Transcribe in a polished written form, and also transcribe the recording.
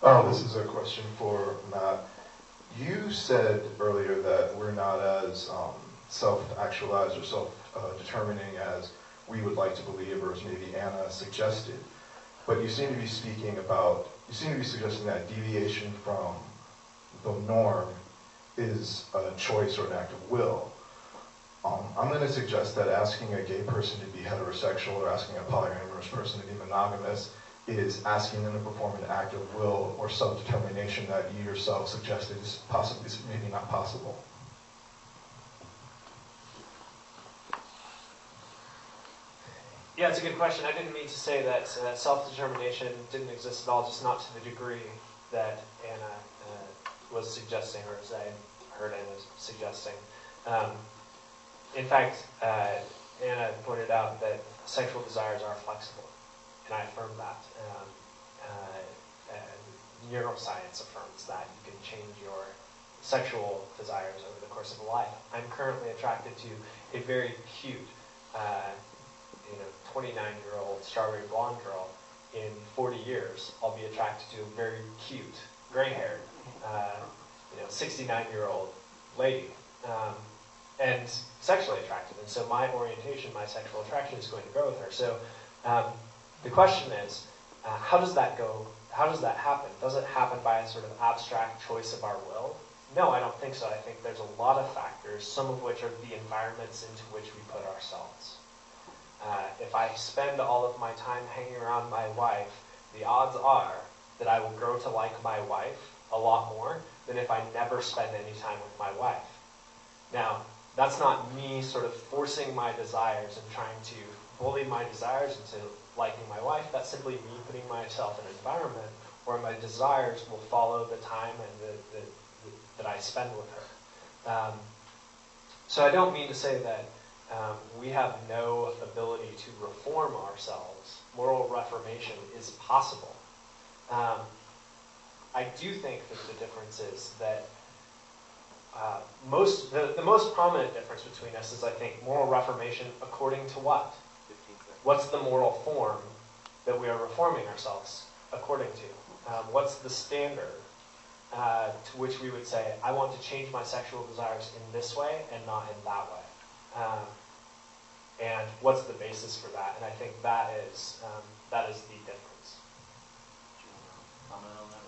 This is a question for Matt. You said earlier that we're not as self-actualized or self-determining as we would like to believe, or as maybe Anna suggested. But you seem to be suggesting that deviation from the norm is a choice or an act of will. I'm going to suggest that asking a gay person to be heterosexual or asking a polyamorous person to be monogamous is asking them to perform an act of will or self-determination that you yourself suggested is possibly, maybe not possible. Yeah, it's a good question. I didn't mean to say that self-determination didn't exist at all, just not to the degree that Anna was suggesting, or as I heard Anna suggesting. In fact, Anna pointed out that sexual desires are flexible, and I affirm that. Neuroscience affirms that you can change your sexual desires over the course of a life. I'm currently attracted to a very cute 29-year-old strawberry blonde girl. In 40 years, I'll be attracted to a very cute, gray-haired, 69-year-old lady, and sexually attracted. And so my orientation, my sexual attraction is going to grow with her. So the question is, how does that go? How does that happen? Does it happen by a sort of abstract choice of our will? No, I don't think so. I think there's a lot of factors, some of which are the environments into which we put ourselves. If I spend all of my time hanging around my wife, the odds are that I will grow to like my wife a lot more than if I never spend any time with my wife. Now, that's not me sort of forcing my desires and trying to bully my desires into liking my wife. That's simply me putting myself in an environment where my desires will follow the time and that I spend with her. So I don't mean to say that we have no ability to reform ourselves. Moral reformation is possible. I do think that the difference is that the most prominent difference between us is, I think, moral reformation according to what? What's the moral form that we are reforming ourselves according to? What's the standard to which we would say, I want to change my sexual desires in this way and not in that way? And what's the basis for that? And I think that is the difference. Comment on that?